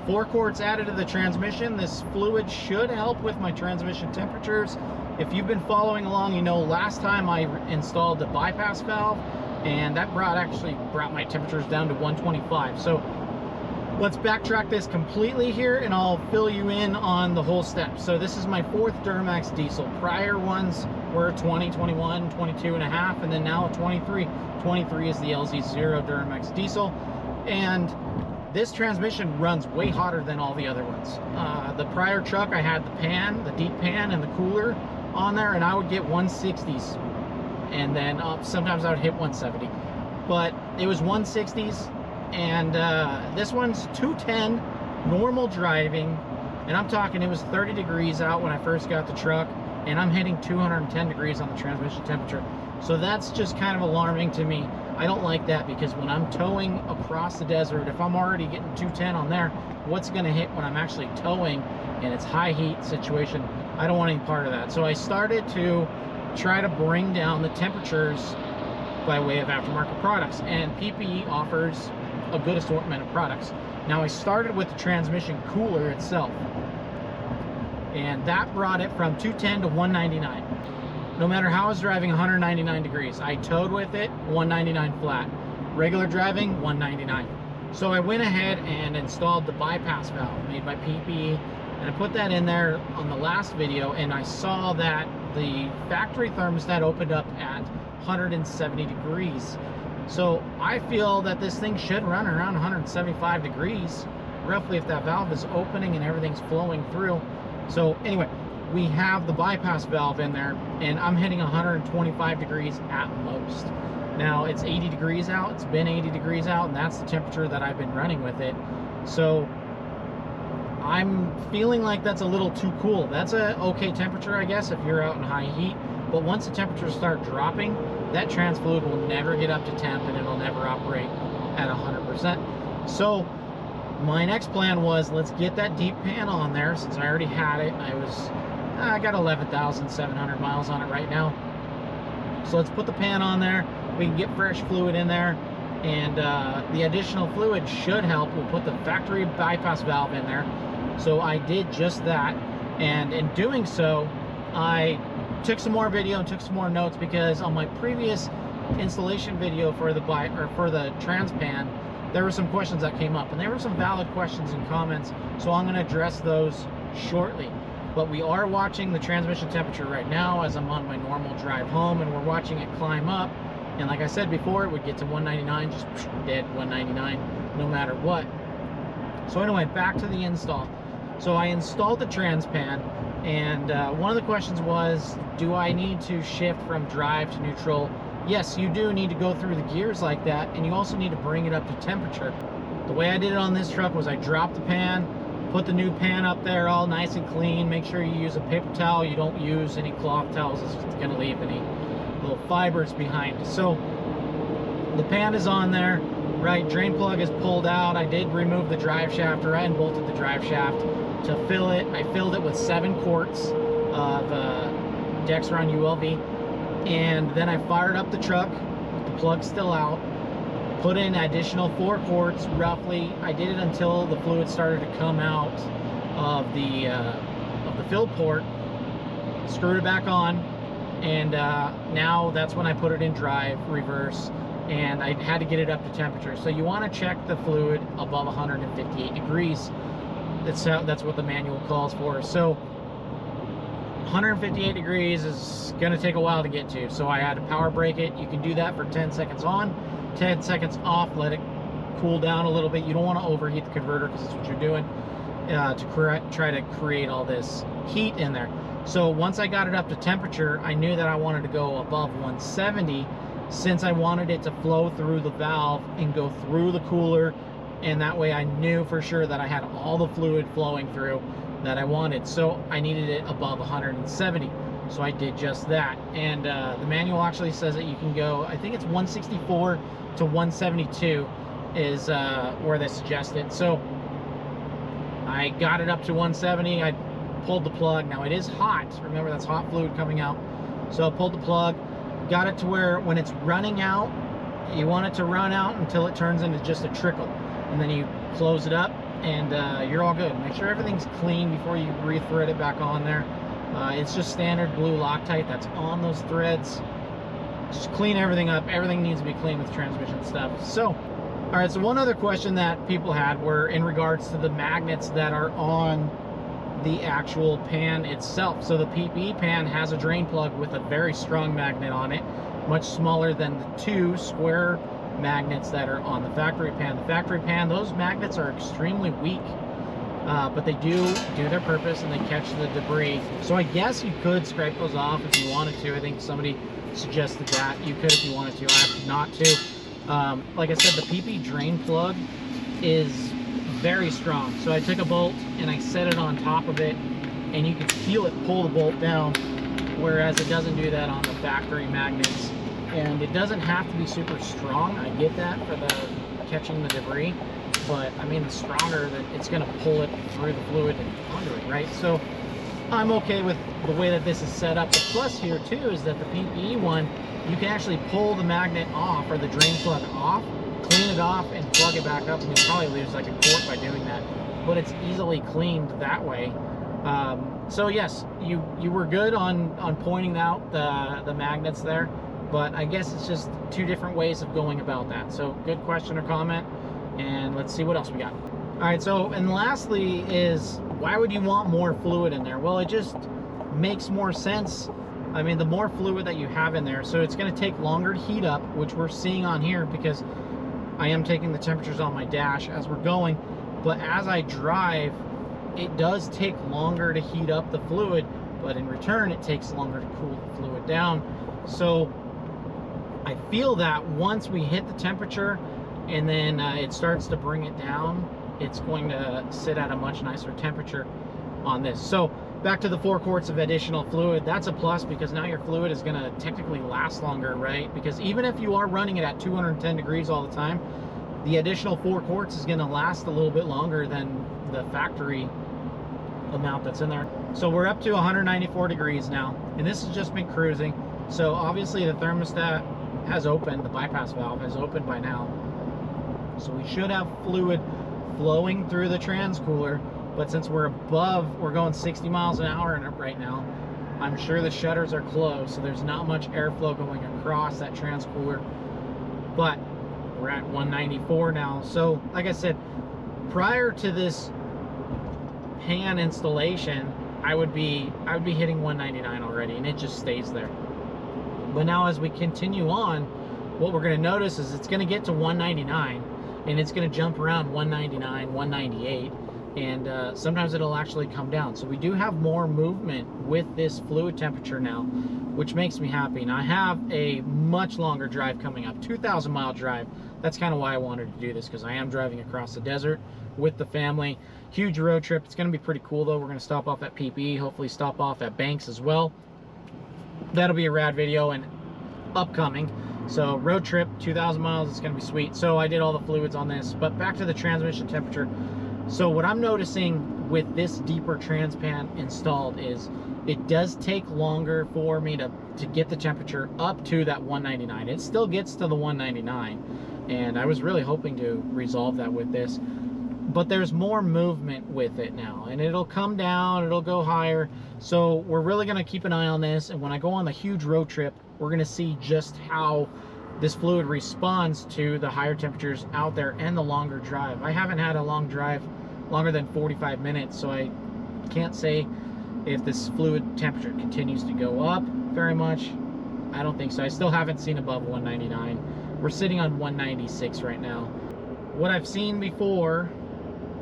4 quarts added to the transmission. This fluid should help with my transmission temperatures. If you've been following along, you know last time I installed the bypass valve, and that actually brought my temperatures down to 125. So let's backtrack this completely here, and I'll fill you in on the whole step. So this is my 4th Duramax diesel. Prior ones were 20, 21, 22 and a half, and then now 23. 23 is the LZ0 Duramax diesel, and this transmission runs way hotter than all the other ones. The prior truck, I had the pan, the deep pan, and the cooler on there, and I would get 160s, and then sometimes I would hit 170, but it was 160s. And this one's 210 normal driving, and I'm talking it was 30 degrees out when I first got the truck, and I'm hitting 210 degrees on the transmission temperature. So that's just kind of alarming to me. I don't like that, because when I'm towing across the desert, if I'm already getting 210 on there, what's going to hit when I'm actually towing and it's high heat situation? I don't want any part of that. So I started to try to bring down the temperatures by way of aftermarket products, and PPE offers a good assortment of products. Now I started with the transmission cooler itself, and that brought it from 210 to 199. No matter how I was driving, 199 degrees. I towed with it, 199 flat. Regular driving, 199. So I went ahead and installed the bypass valve made by PPE, and I put that in there on the last video, and I saw that the factory thermostat opened up at 170 degrees. So I feel that this thing should run around 175 degrees, roughly, if that valve is opening and everything's flowing through. So anyway, we have the bypass valve in there, and I'm hitting 125 degrees at most. Now it's 80 degrees out, it's been 80 degrees out, and that's the temperature that I've been running with it. So I'm feeling like that's a little too cool. That's a okay temperature, I guess, if you're out in high heat. But once the temperatures start dropping, that trans fluid will never get up to temp, and it'll never operate at 100%. So my next plan was, let's get that deep pan on there, since I already had it. I got 11,700 miles on it right now. So let's put the pan on there. We can get fresh fluid in there, and the additional fluid should help. We'll put the factory bypass valve in there. So I did just that, and in doing so, I took some more video and took some more notes, because on my previous installation video for the trans pan, there were some questions that came up, and there were some valid questions and comments, so I'm going to address those shortly. But we are watching the transmission temperature right now as I'm on my normal drive home, and we're watching it climb up, and like I said before, it would get to 199, just dead 199 no matter what. So anyway, back to the install. So I installed the trans pan, and one of the questions was, do I need to shift from drive to neutral? Yes, you do need to go through the gears like that, and you also need to bring it up to temperature. The way I did it on this truck was I dropped the pan, put the new pan up there all nice and clean. Make sure you use a paper towel. You don't use any cloth towels. It's going to leave any little fibers behind. So the pan is on there, right? Drain plug is pulled out. I did remove the drive shaft, or I unbolted the drive shaft to fill it. I filled it with 7 quarts of Dexron ULV, and then I fired up the truck with the plug still out, put in additional 4 quarts roughly. I did it until the fluid started to come out of the fill port, screwed it back on, and now that's when I put it in drive, reverse, and I had to get it up to temperature. So you want to check the fluid above 158 degrees. That's what the manual calls for. So 158 degrees is going to take a while to get to, so I had to power brake it. You can do that for 10 seconds on, 10 seconds off, let it cool down a little bit. You don't want to overheat the converter, because that's what you're doing, to try to create all this heat in there. So once I got it up to temperature, I knew that I wanted to go above 170, since I wanted it to flow through the valve and go through the cooler, and that way I knew for sure that I had all the fluid flowing through that I wanted. So I needed it above 170, so I did just that. And the manual actually says that you can go, I think it's 164 to 172 is where they suggest it. So I got it up to 170. I pulled the plug. Now it is hot, remember, that's hot fluid coming out. So I pulled the plug, got it to where when it's running out, you want it to run out until it turns into just a trickle, and then you close it up and you're all good. Make sure everything's clean before you re-thread it back on there. It's just standard blue Loctite that's on those threads. Just clean everything up. Everything needs to be clean with transmission stuff. So, all right, so one other question that people had were in regards to the magnets that are on the actual pan itself. So the PPE pan has a drain plug with a very strong magnet on it, much smaller than the 2 square magnets that are on the factory pan. The factory pan, those magnets are extremely weak, but they do their purpose and they catch the debris. So I guess you could scrape those off if you wanted to. I think somebody suggested that you could if you wanted to. I have not to. Like I said, the PP drain plug is very strong. So I took a bolt and I set it on top of it, and you can feel it pull the bolt down, whereas it doesn't do that on the factory magnets. And it doesn't have to be super strong. I get that for the catching the debris, but I mean, the stronger that it's going to pull it through the fluid and onto it, right? So I'm okay with the way that this is set up. The plus here too is that the PPE one, you can actually pull the magnet off, or the drain plug off, clean it off, and plug it back up, and you'll probably lose like a quart by doing that, but it's easily cleaned that way. So yes, you were good on pointing out the magnets there, but I guess it's just 2 different ways of going about that. So good question or comment, and let's see what else we got. All right, so, and lastly is, why would you want more fluid in there? Well, it just makes more sense. I mean, the more fluid that you have in there, so it's going to take longer to heat up, which we're seeing on here because I am taking the temperatures on my dash as we're going, but as I drive, it does take longer to heat up the fluid, but in return, it takes longer to cool the fluid down. So I feel that once we hit the temperature and then it starts to bring it down, it's going to sit at a much nicer temperature on this. So back to the 4 quarts of additional fluid, that's a plus, because now your fluid is going to technically last longer, right? Because even if you are running it at 210 degrees all the time, the additional 4 quarts is going to last a little bit longer than the factory amount that's in there. So we're up to 194 degrees now, and this has just been cruising. So obviously the thermostat has opened, the bypass valve has opened by now, so we should have fluid flowing through the transcooler. But since we're above, we're going 60 miles an hour right now, I'm sure the shutters are closed, so there's not much airflow going across that transcooler. But we're at 194 now. So like I said, prior to this pan installation, I would be hitting 199 already, and it just stays there. But now as we continue on, what we're going to notice is it's going to get to 199, and it's going to jump around 199, 198. And sometimes it'll actually come down. So we do have more movement with this fluid temperature now, which makes me happy. Now I have a much longer drive coming up, 2,000 mile drive. That's kind of why I wanted to do this, because I am driving across the desert with the family. Huge road trip. It's going to be pretty cool though. We're going to stop off at PPE, hopefully stop off at Banks as well. That'll be a rad video and upcoming. So road trip, 2,000 miles, it's going to be sweet. So I did all the fluids on this, but back to the transmission temperature. So what I'm noticing with this deeper transpan installed is it does take longer for me to get the temperature up to that 199. It still gets to the 199, and I was really hoping to resolve that with this, but there's more movement with it now, and it'll come down, it'll go higher. So we're really going to keep an eye on this, and when I go on the huge road trip, we're going to see just how this fluid responds to the higher temperatures out there and the longer drive. I haven't had a long drive longer than 45 minutes, so I can't say if this fluid temperature continues to go up very much. I don't think so. I still haven't seen above 199. We're sitting on 196 right now. What I've seen before,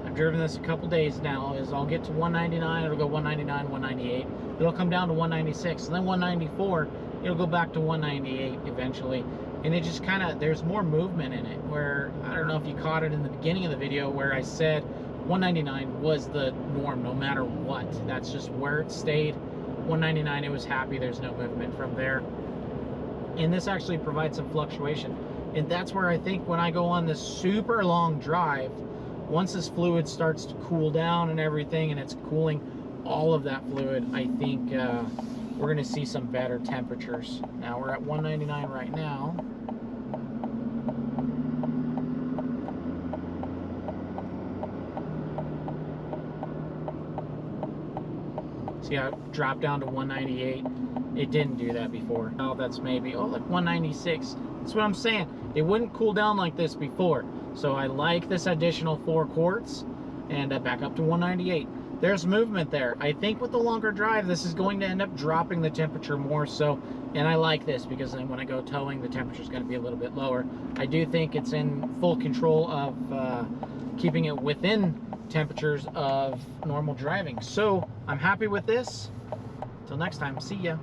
I've driven this a couple days now, is I'll get to 199, it'll go 199, 198, it'll come down to 196, and then 194, it'll go back to 198 eventually. And it just kind of, there's more movement in it, where, I don't know if you caught it in the beginning of the video where I said 199 was the norm no matter what. That's just where it stayed. 199, it was happy, there's no movement from there. And this actually provides some fluctuation. And that's where I think when I go on this super long drive, once this fluid starts to cool down and everything, and it's cooling all of that fluid, I think we're going to see some better temperatures. Now we're at 199 right now. See how it dropped down to 198? It didn't do that before. Now that's maybe, oh, like 196. That's what I'm saying. It wouldn't cool down like this before. So I like this additional 4 quarts, and back up to 198. There's movement there. I think with the longer drive, this is going to end up dropping the temperature more so, and I like this because then when I go towing, the temperature is going to be a little bit lower. I do think it's in full control of keeping it within temperatures of normal driving. So I'm happy with this. Till next time, see ya.